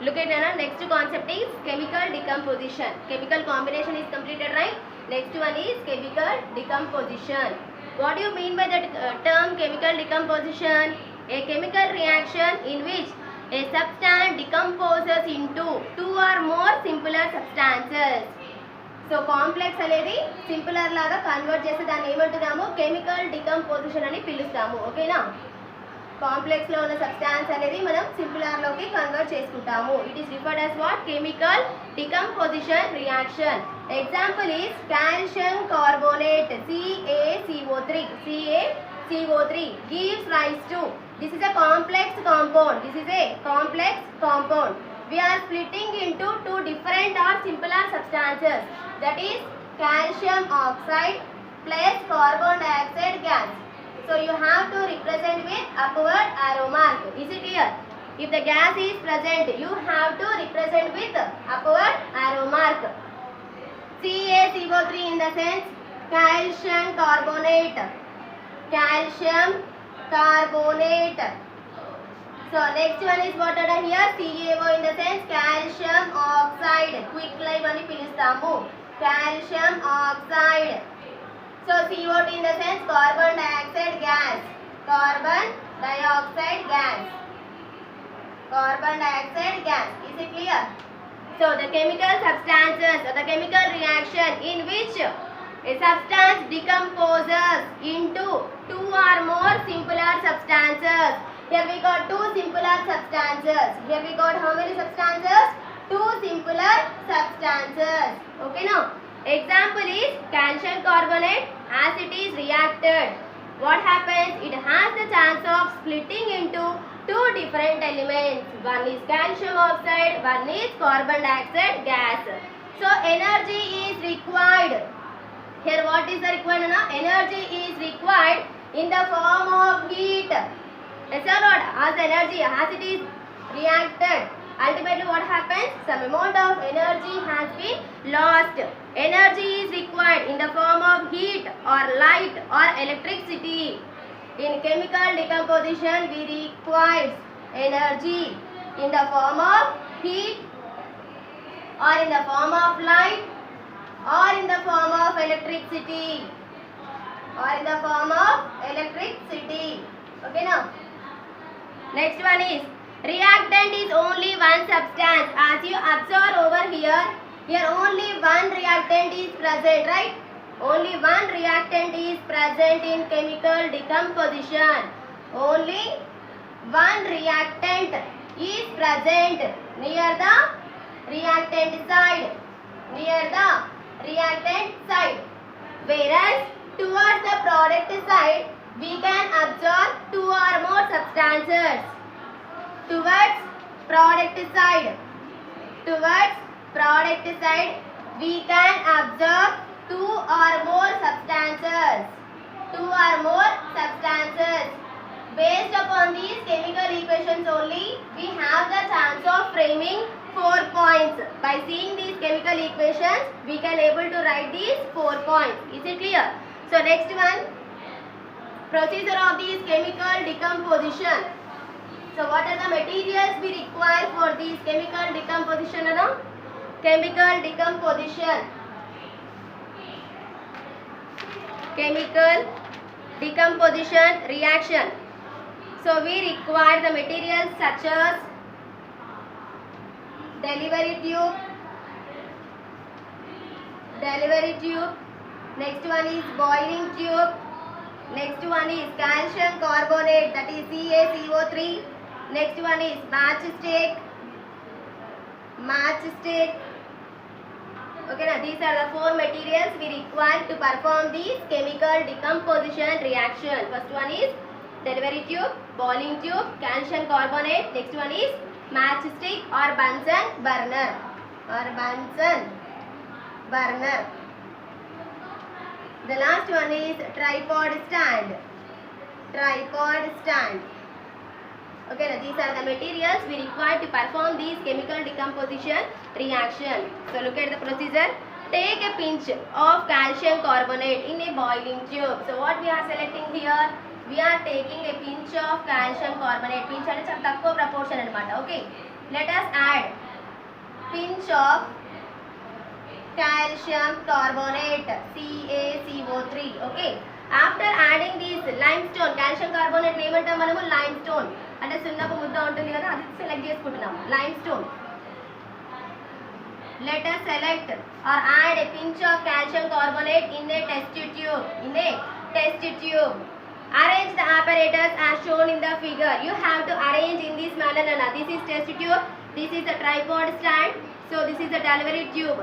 Look at Nana. Next concept is chemical decomposition. Chemical combination is completed, right? Next one is chemical decomposition. What do you mean by the term chemical decomposition? A chemical reaction in which a substance decomposes into two or more simpler substances. So complex అనేది simpler లాగా convert చేసి దాన్ని ఏమంటున్నాము chemical decomposition అని పిలుస్తాము. ఓకేనా? Complex లో ఉన్న substance అనేది మనం సింపులర్ లోకి కన్వర్ట్ చేసుకుంటాము. It is referred as what? Chemical decomposition reaction. Example is calcium carbonate CaCO3. CaCO3 gives rise to, this is a complex compound. This is a complex compound. We are splitting into two different or simpler substances, that is calcium oxide plus carbon dioxide gas. So you have to represent with upward arrow mark. Is it clear? If the gas is present, you have to represent with upward arrow mark. CaCO3 in the sense calcium carbonate. Calcium carbonate. So next one is what are here? CaO in the sense calcium oxide. Quick live ani pilustamu. Calcium oxide. So CO2 in the sense carbon dioxide gas. Carbon dioxide gas. Carbon dioxide gas. Is it clear? So the chemical substances or the chemical reaction in which a substance decomposes into two or more simpler substances. Here we got two simpler substances. Here we got how many substances? Two simpler substances. Okay now? Example is calcium carbonate. As it is reacted, what happens? It has the chance of splitting into two different elements. One is calcium oxide, one is carbon dioxide gas. So energy is required. Here what is the required? Energy is required in the form of heat. Yes or not? As energy, as it is reacted, ultimately what happens? Some amount of energy has been lost. Energy is required in the form of heat or light or electricity. In chemical decomposition, we require energy in the form of heat or in the form of light or in the form of electricity. Or in the form of electricity. Okay now? Next one is reactant is only one substance. As you observe over here, here only one reactant is present, right? Only one reactant is present in chemical decomposition. Only one reactant is present near the reactant side. Near the reactant side. Whereas towards the product side, we can observe two or more substances. Towards product side, we can observe two or more substances. Based upon these chemical equations only, we have the chance of framing 4 points. By seeing these chemical equations, we can able to write these 4 points. Is it clear? So next one, procedure of this chemical decomposition. So what are the materials we require for this chemical decomposition? Chemical decomposition. Chemical decomposition reaction. So we require the materials such as delivery tube. Next one is boiling tube. Next one is calcium carbonate, that is CaCO3. Next one is matchstick. Okay, now these are the 4 materials we require to perform this chemical decomposition reaction. First one is delivery tube, boiling tube, calcium carbonate. Next one is matchstick or Bunsen burner. The last one is tripod stand. Okay, now these are the materials we require to perform this chemical decomposition reaction. So look at the procedure. Take a pinch of calcium carbonate in a boiling tube. So what we are selecting here? We are taking a pinch of calcium carbonate. Pinch అంటే చాలా తక్కువ proportion అన్నమాట. Okay. Let us add pinch of calcium carbonate CaCO3. Okay. After adding this limestone, calcium carbonate ఏమంటాం మనము limestone అంటే సున్నపు ముద్ద ఉంటుంది కదా అది సెలెక్ట్ చేసుకుంటున్నాం limestone. Let us select or add a pinch of calcium carbonate in a test tube. Arrange the apparatus as shown in the figure. You have to arrange in this manner. This is test tube. This is a tripod stand. So this is a delivery tube.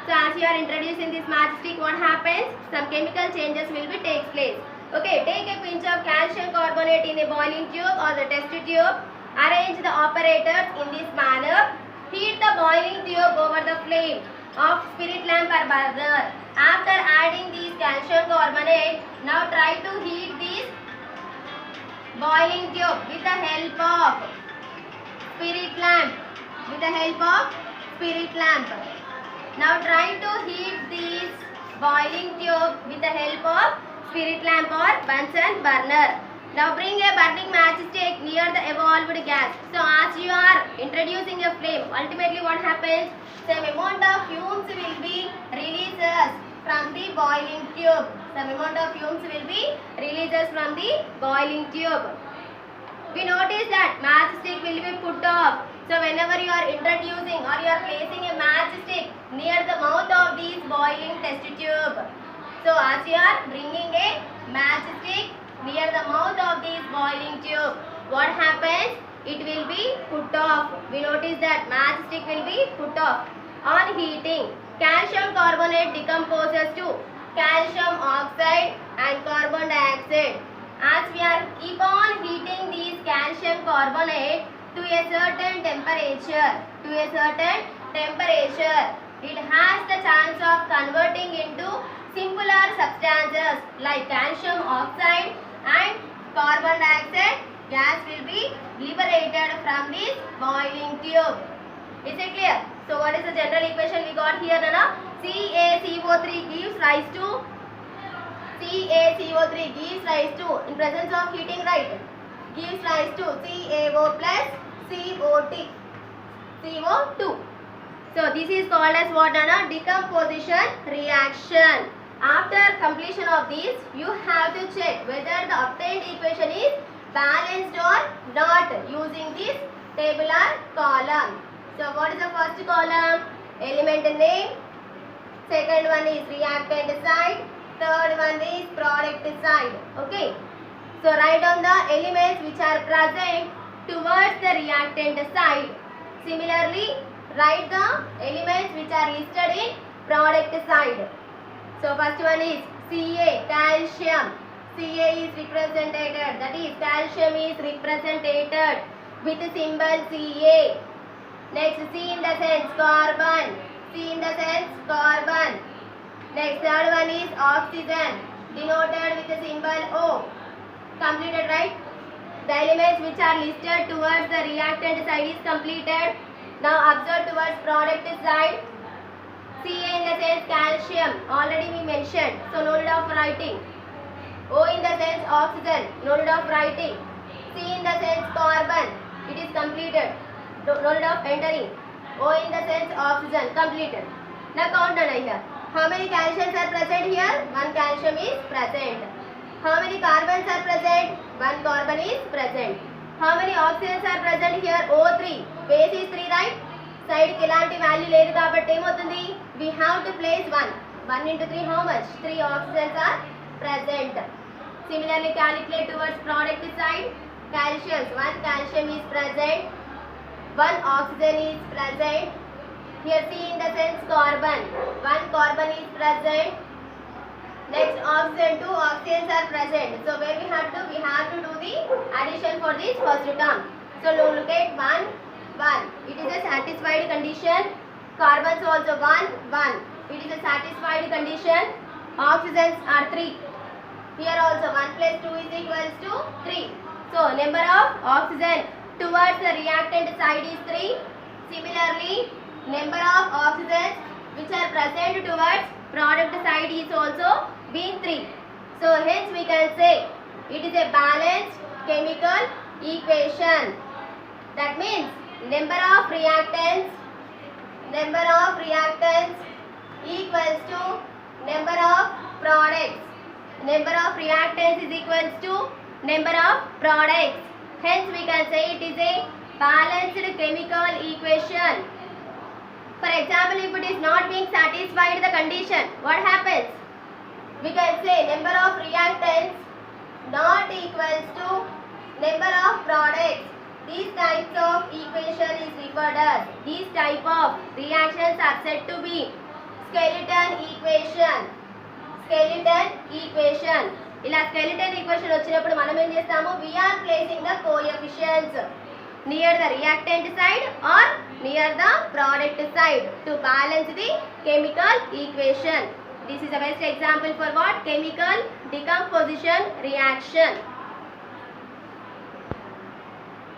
So as you are introducing this matchstick, what happens? Some chemical changes will be take place. Okay, take a pinch of calcium carbonate in a boiling tube or the test tube. Arrange the apparatus in this manner. Heat the boiling tube over the flame of spirit lamp or burner. After adding this calcium carbonate, now try to heat this boiling tube with the help of spirit lamp. Now try to heat this boiling tube with the help of spirit lamp or Bunsen burner. Now bring a burning matchstick near the evolved gas. So as you are introducing a flame, ultimately what happens? Some amount of fumes will be released from the boiling tube. We notice that matchstick will be put off. So whenever you are introducing or you are placing a matchstick near the mouth of this boiling test tube. So as you are bringing a matchstick near the mouth of this boiling tube, what happens? It will be put off. We notice that matchstick will be put off. On heating, calcium carbonate decomposes to calcium oxide and carbon dioxide. As we are keep on heating this calcium carbonate to a certain temperature, it has the chance of converting into simpler substances like calcium oxide and carbon dioxide gas will be liberated from this boiling tube. Is it clear? So what is the general equation we got here, Nana? CaCO3 gives rise to in presence of heating, right? Gives rise to CaO plus CO2. So this is called as what, Nana? Decomposition reaction. After completion of this, you have to check whether the obtained equation is balanced or not using this tabular column. So what is the first column? Element name. Second one is reactant side. Third one is product side. Okay. So write down the elements which are present towards the reactant side. Similarly, write the elements which are listed in product side. So first one is Ca, calcium. Ca is represented, that is calcium is represented with the symbol Ca. Next, C in the sense carbon. Next, third one is oxygen, denoted with the symbol O. Completed, right? The elements which are listed towards the reactant side is completed. Now observe towards product side. Ca in the sense calcium, already we mentioned, so no need of writing. O in the sense oxygen, no need of writing. C in the sense carbon, it is completed, no need of entering. O in the sense oxygen, completed. Now count down here. How many calciums are present here? One calcium is present. How many carbons are present? One carbon is present. How many oxygens are present here? O3. Base is 3, right? Side ki elanti value ledu kabatti emotundi? We have to place 1. 1 into 3 how much? 3 oxygens are present. Similarly, calculate towards product side. Calciums. 1 calcium is present. 1 oxygen is present. Here C in the sense carbon. 1 carbon is present. Next oxygen, 2 oxygens are present. So where we have to do the addition for this first term. So look at 1, 1. It is a satisfied condition. Carbons also 1, 1. It is a satisfied condition. Oxygens are 3. Here also 1 plus 2 is equals to 3. So number of oxygen towards the reactant side is 3. Similarly, number of oxygens which are present towards product side is also being 3. So hence we can say it is a balanced chemical equation. That means number of reactants number of reactants equals to number of products. Number of reactants is equals to number of products. Hence we can say it is a balanced chemical equation. For example, if it is not being satisfied the condition, what happens? We can say number of reactants not equals to number of products. These types of equation is referred as, these type of reactions are said to be skeleton equation. Skeleton equation. ఇలా skeleton equation వచ్చినప్పుడు మనం ఏం చేస్తాము? We are placing the coefficients near the reactant side or near the product side to balance the chemical equation. This is the best example for what? Chemical decomposition reaction.